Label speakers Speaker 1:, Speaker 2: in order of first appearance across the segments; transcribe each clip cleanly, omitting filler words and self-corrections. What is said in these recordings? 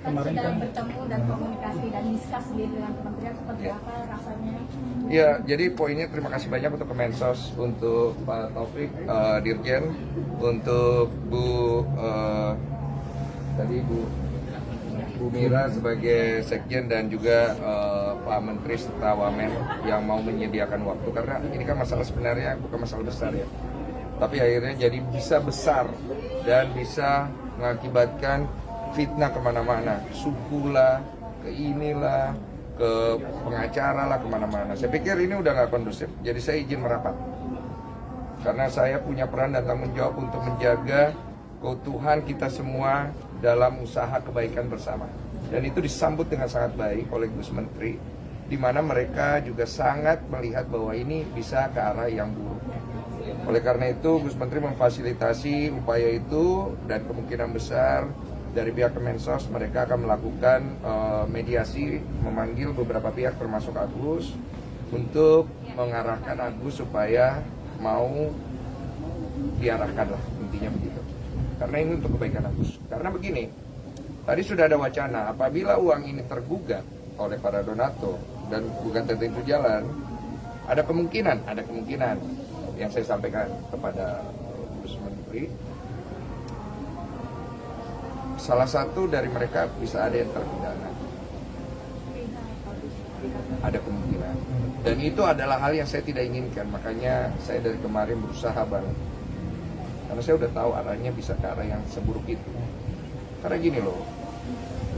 Speaker 1: kemarin
Speaker 2: sudah
Speaker 1: kan
Speaker 2: bertemu dan komunikasi dan diskus sendiri dengan kementerian seperti apa rasanya?
Speaker 3: Ya, jadi poinnya terima kasih banyak untuk Kemensos, untuk Pak Taufik, Dirjen, untuk Bu Mira sebagai Sekjen dan juga Pak Menteri serta Wamen yang mau menyediakan waktu, karena ini kan masalah sebenarnya bukan masalah besar ya, tapi akhirnya jadi bisa besar dan bisa mengakibatkan fitnah kemana-mana, suku lah, ke inilah, ke pengacara lah, kemana-mana. Saya pikir ini udah nggak kondusif, jadi saya izin merapat karena saya punya peran dan tanggung jawab untuk menjaga keutuhan kita semua dalam usaha kebaikan bersama. Dan itu disambut dengan sangat baik oleh Gus Menteri, di mana mereka juga sangat melihat bahwa ini bisa ke arah yang buruk. Oleh karena itu Gus Menteri memfasilitasi upaya itu, dan kemungkinan besar dari pihak Kemensos mereka akan melakukan mediasi, memanggil beberapa pihak termasuk Agus untuk mengarahkan Agus supaya mau diarahkan lah, intinya begitu. Karena ini untuk kebaikan Agus. Karena begini, tadi sudah ada wacana apabila uang ini tergugat oleh para donatur dan gugatan itu jalan, ada kemungkinan yang saya sampaikan kepada Gus Menteri, salah satu dari mereka bisa ada yang terpidana. Ada kemungkinan. Dan itu adalah hal yang saya tidak inginkan. Makanya saya dari kemarin berusaha banget. Karena saya udah tahu arahnya bisa ke arah yang seburuk itu. Karena gini loh,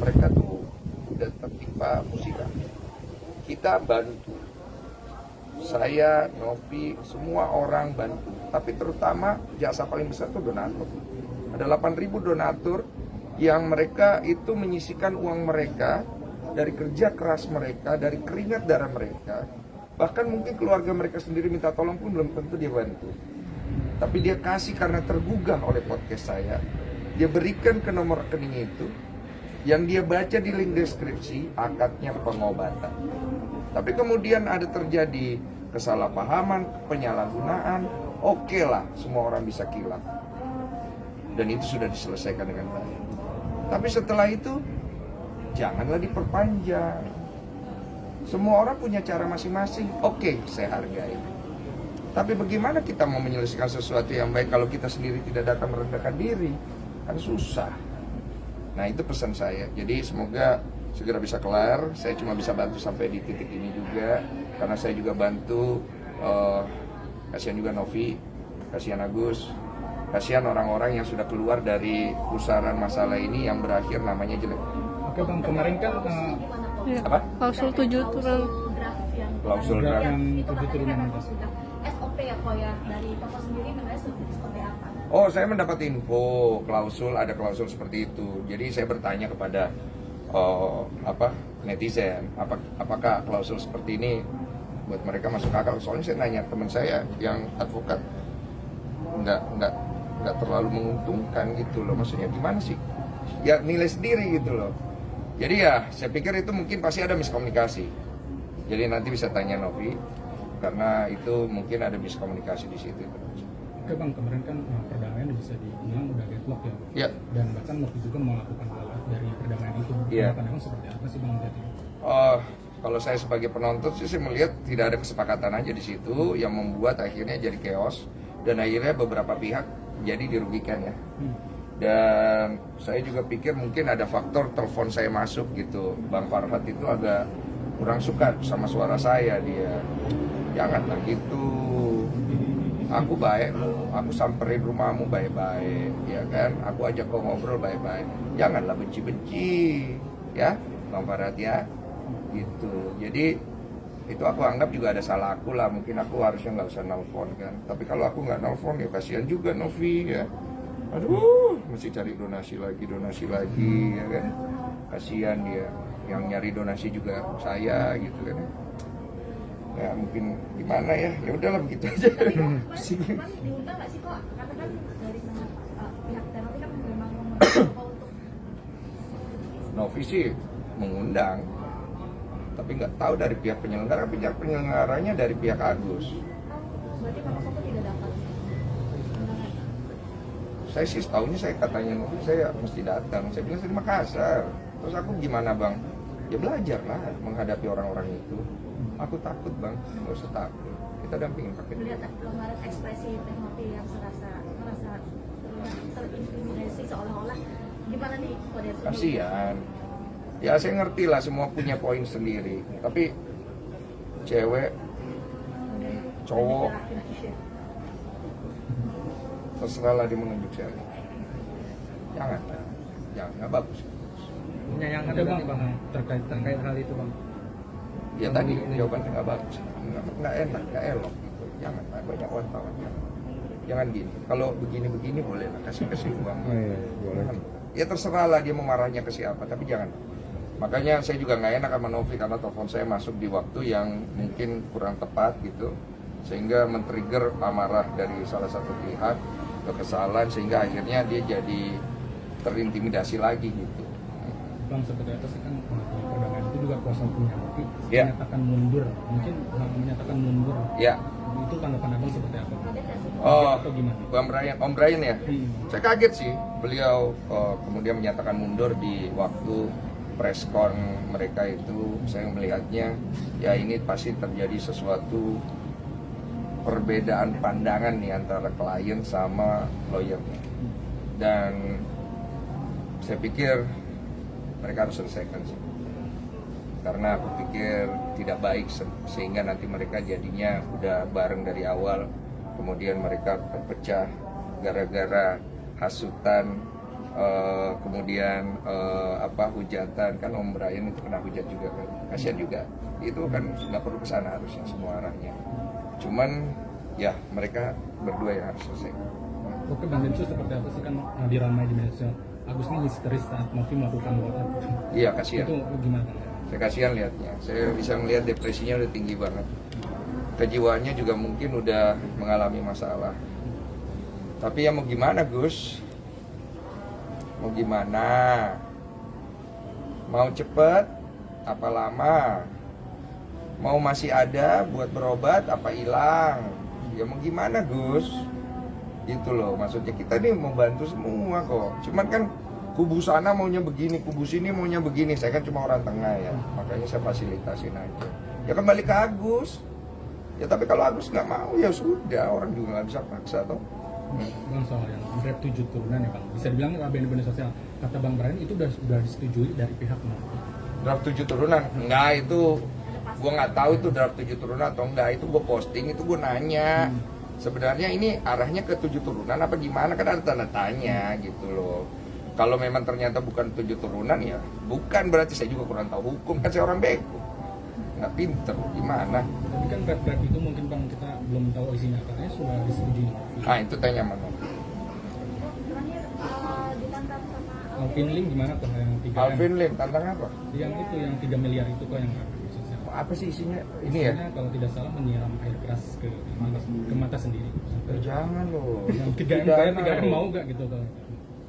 Speaker 3: mereka tuh udah tertimpa musibah. Kita bantu. Saya, Novi, semua orang bantu. Tapi terutama jasa paling besar itu donatur. Ada 8.000 donatur yang mereka itu menyisikan uang mereka dari kerja keras mereka, dari keringat darah mereka. Bahkan mungkin keluarga mereka sendiri minta tolong pun belum tentu dia bantu. Tapi dia kasih karena tergugah oleh podcast saya. Dia berikan ke nomor rekening itu, yang dia baca di link deskripsi, akadnya pengobatan. Tapi kemudian ada terjadi kesalahpahaman, penyalahgunaan, oke lah, semua orang bisa kilaf. Dan itu sudah diselesaikan dengan baik. Tapi setelah itu, janganlah diperpanjang. Semua orang punya cara masing-masing, oke, saya hargai. Tapi bagaimana kita mau menyelesaikan sesuatu yang baik kalau kita sendiri tidak datang merendahkan diri? Kan susah. Nah itu pesan saya. Jadi semoga segera bisa kelar. Saya cuma bisa bantu sampai di titik ini juga. Karena saya juga bantu, kasihan juga Novi, kasihan Agus, kasihan orang-orang yang sudah keluar dari pusaran masalah ini yang berakhir namanya jelek.
Speaker 1: Oke Bang, kemarin kan
Speaker 3: Apa?
Speaker 4: Klausul 7 turun.
Speaker 3: Klausul draft.
Speaker 1: yang 7 turunan itu.
Speaker 2: SOP ya kok ya, dari Bapak sendiri mengenai seperti apa?
Speaker 3: Oh, saya mendapat info klausul, ada klausul seperti itu. Jadi saya bertanya kepada netizen, apakah klausul seperti ini buat mereka masuk akal? Soalnya saya nanya teman saya yang advokat, nggak terlalu menguntungkan gitu loh. Maksudnya gimana sih? Ya nilai sendiri gitu loh. Jadi ya saya pikir itu mungkin pasti ada miskomunikasi. Jadi nanti bisa tanya Novi, karena itu mungkin ada miskomunikasi di situ.
Speaker 1: Oke Bang, kemarin kan perdamaian bisa dibilang udah deadlock ya.
Speaker 3: Ya.
Speaker 1: Dan bahkan Novi juga melakukan lelah dari perdamaian itu.
Speaker 3: Iya.
Speaker 1: Pandangan seperti apa sih Bang berarti?
Speaker 3: Kalau saya sebagai penonton sih saya melihat tidak ada kesepakatan aja di situ yang membuat akhirnya jadi chaos dan akhirnya beberapa pihak jadi dirugikan ya. Dan saya juga pikir mungkin ada faktor telepon saya masuk gitu. Bang Farhat itu agak kurang suka sama suara saya dia. Janganlah gitu. Aku baik, aku samperin rumahmu baik-baik, ya kan? Aku ajak kau ngobrol baik-baik. Janganlah benci-benci, ya, Bang Farhat ya. Gitu. Jadi itu aku anggap juga ada salah aku lah. Mungkin aku harusnya nggak usah nelfon kan. Tapi kalau aku nggak nelfon ya kasihan juga Novi ya. Aduh, mesti cari donasi lagi ya kan. Kasihan dia. Yang nyari donasi juga saya gitu kan. Ya mungkin gimana ya, ya udahlah begitu aja.
Speaker 2: Diundang nggak sih kok? Karena kan dari pihak Tenovi kan memang mengundang untuk
Speaker 3: Novi sih mengundang, tapi nggak tahu dari pihak penyelenggaranya dari pihak Agus.
Speaker 2: berarti Bapak Koko tidak dapat undangan.
Speaker 3: Saya sih setahunya saya katanya Novi saya mesti datang. Saya bilang saya di Makassar. Terus aku gimana bang? Ya belajar lah menghadapi orang-orang itu. Aku takut bang, nggak usah takut. Kita dampingin pakai dia.
Speaker 2: Melihat kemarin ekspresi Teh Novi yang merasa terintimidasi seolah-olah gimana nih kode etik?
Speaker 3: Kasihan. Ya saya ngerti lah semua punya poin sendiri. Tapi cewek, cowok, terserah lah dia menunjuk saya. Jangan, nggak bagus.
Speaker 1: Menyayangkan bang terkait hal itu bang.
Speaker 3: Ya tadi jawabannya nggak bagus, nggak enak, nggak elok gitu. Jangan banyak wartawan. Jangan gini. Kalau begini boleh lah kasih uang.
Speaker 4: Oh iya, boleh.
Speaker 3: Ya terserah lah dia mau marahnya ke siapa, tapi jangan. Makanya saya juga nggak enak sama Novi karena telepon saya masuk di waktu yang mungkin kurang tepat gitu, sehingga men-trigger amarah dari salah satu pihak, kekesalan sehingga akhirnya dia jadi terintimidasi lagi gitu.
Speaker 1: Bang seperti itu sih kan perdagangan itu juga kuasa hukumnya Novi
Speaker 3: Ya.
Speaker 1: menyatakan mundur, mungkin menyatakan mundur.
Speaker 3: Ya.
Speaker 1: Itu tanggapan abang seperti apa?
Speaker 3: Oh,
Speaker 1: Atau gimana?
Speaker 3: Om Brian ya.
Speaker 1: Hmm.
Speaker 3: Saya kaget sih beliau kemudian menyatakan mundur di waktu press con mereka itu. Saya melihatnya ya ini pasti terjadi sesuatu perbedaan pandangan nih antara klien sama lawyernya. Dan saya pikir mereka harus selesaikan sih. Karena aku pikir tidak baik sehingga nanti mereka jadinya udah bareng dari awal, kemudian mereka terpecah gara-gara hasutan, kemudian hujatan. Kan Om Brian itu kena hujat juga kan, kasihan juga. Itu kan nggak perlu kesana harusnya semua arahnya. Cuman ya mereka berdua yang harus selesai.
Speaker 1: Oke Bang Densus seperti apa sih kan diramai di media sosial? Agus ini histeris saat Novi melakukan workout.
Speaker 3: Iya kasihan.
Speaker 1: Itu gimana Bang?
Speaker 3: Saya kasihan lihatnya. Saya bisa melihat depresinya udah tinggi banget. Kejiwaannya juga mungkin udah mengalami masalah. Tapi ya mau gimana Gus? Mau gimana? Mau cepet? Apa lama? Mau masih ada buat berobat? Apa hilang? Ya mau gimana Gus? Gitu loh, maksudnya kita nih mau bantu semua kok. Cuman kan kubu sana maunya begini, kubu sini maunya begini. Saya kan cuma orang tengah ya, makanya saya fasilitasin aja. Ya kembali ke Agus. Ya tapi kalau Agus nggak mau ya sudah, orang juga nggak bisa paksa toh.
Speaker 1: Bang soal yang draft 7 turunan ya Bang, bisa dibilang ABN media sosial kata Bang Brian itu udah disetujui dari pihak Novi.
Speaker 3: Draft 7 turunan? Enggak, itu gua nggak tahu itu draft 7 turunan atau enggak. Itu gua posting, itu gua nanya. Sebenarnya ini arahnya ke 7 turunan apa gimana, kan ada tanda tanya gitu loh. Kalau memang ternyata bukan 7 turunan ya bukan, berarti saya juga kurang tahu hukum, kan saya orang bego, nggak pinter gimana.
Speaker 1: Tapi kan draft itu mungkin Bang kita belum tahu isinya, katanya sudah disetujui Novi.
Speaker 3: Nah itu tanya mana.
Speaker 2: Terakhir ditantang sama
Speaker 1: Alvin Lim gimana tuh yang 3
Speaker 3: Alvin Lim tantang apa?
Speaker 1: Yang itu yang 3 miliar itu kok yang sosial.
Speaker 3: Apa sih isinya? Ini ya?
Speaker 1: Isinya kalau tidak salah menyiram air keras ke mata sendiri.
Speaker 3: Jangan loh.
Speaker 1: Yang 3M mau gak gitu kalau?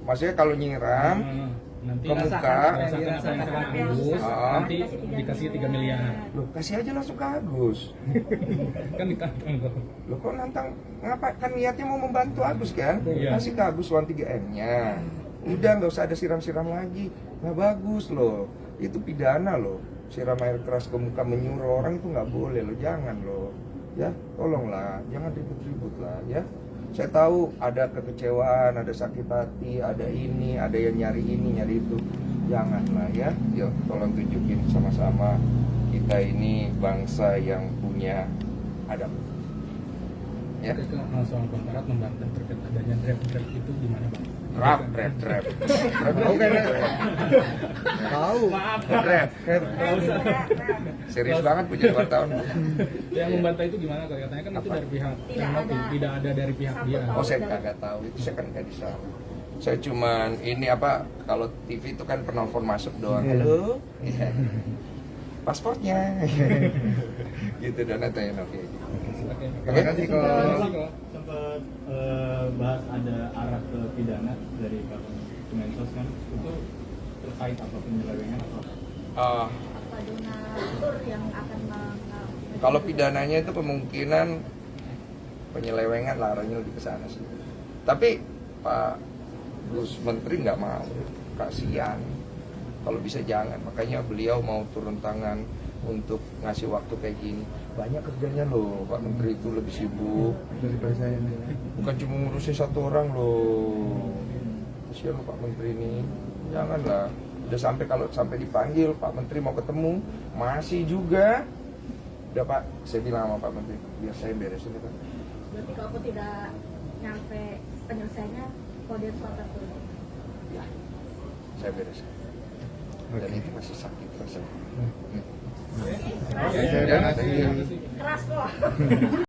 Speaker 3: Maksudnya kalau nyiram
Speaker 1: nanti
Speaker 3: ke muka,
Speaker 1: rasakan apa yang salah Agus, nanti dikasih 3 miliar.
Speaker 3: loh kasih aja langsung ke Agus.
Speaker 1: Kan ditantang tuh.
Speaker 3: Loh kok nantang, ngapa? Kan niatnya mau membantu Agus kan?
Speaker 1: Iya.
Speaker 3: Kasih ke Agus uang 3M-nya. Udah nggak usah ada siram-siram lagi. Nggak bagus loh. Itu pidana loh. Siram air keras ke muka menyuruh orang itu nggak boleh loh. Jangan loh. Ya, tolonglah. Jangan ribut-ribut lah ya. Saya tahu ada kekecewaan, ada sakit hati, ada ini, ada yang nyari ini, nyari itu. Janganlah ya. Yuk, tolong tunjukin sama-sama kita ini bangsa yang punya adab. Ya.
Speaker 1: Oke, soal kontrak membantah terkait adanya draft itu gimana Bang?
Speaker 3: Draft. Tahu kan?
Speaker 4: Tahu.
Speaker 1: Maaf.
Speaker 3: Draft. Serius banget punya 2 tahun.
Speaker 1: Yang membantah itu gimana kalau katanya kan itu dari pihak yang Novi, tidak ada dari pihak dia.
Speaker 3: Oh saya kagak tahu, itu saya kan nggak di sana. Saya cuman ini apa, kalau TV itu kan penelpon masuk doang. Halo, iya. Pasportnya, gitu dan tanya Novi.
Speaker 1: Oke.
Speaker 4: Terima kasih kok.
Speaker 5: Sempat bahas ada arah ke pidana dari Pak Kemensos kan, itu terkait apa penyelewengan atau apa?
Speaker 2: apa donatur yang akan
Speaker 3: Kalau pidananya itu kemungkinan penyelewengan larangnya lebih ke sana sih. Tapi Pak Gus Menteri nggak mau, kasihan. Kalau bisa jangan. Makanya beliau mau turun tangan untuk ngasih waktu kayak gini. Banyak kerjanya loh, Pak Menteri itu lebih sibuk.
Speaker 4: Daripada saya nih.
Speaker 3: Bukan cuma ngurusin satu orang loh. Kasihan loh Pak Menteri ini. Janganlah. Udah sampai kalau sampai dipanggil Pak Menteri mau ketemu masih juga. Udah Pak, saya bilang sama Pak Menteri, biar saya beresin itu.
Speaker 2: Berarti kalau aku tidak nyampe penyelesaiannya, Kodir Selatan turun.
Speaker 3: Ya, saya bereskan. Dan itu masih sakit rasanya.
Speaker 2: Keras,
Speaker 3: Ya,
Speaker 2: keras kok.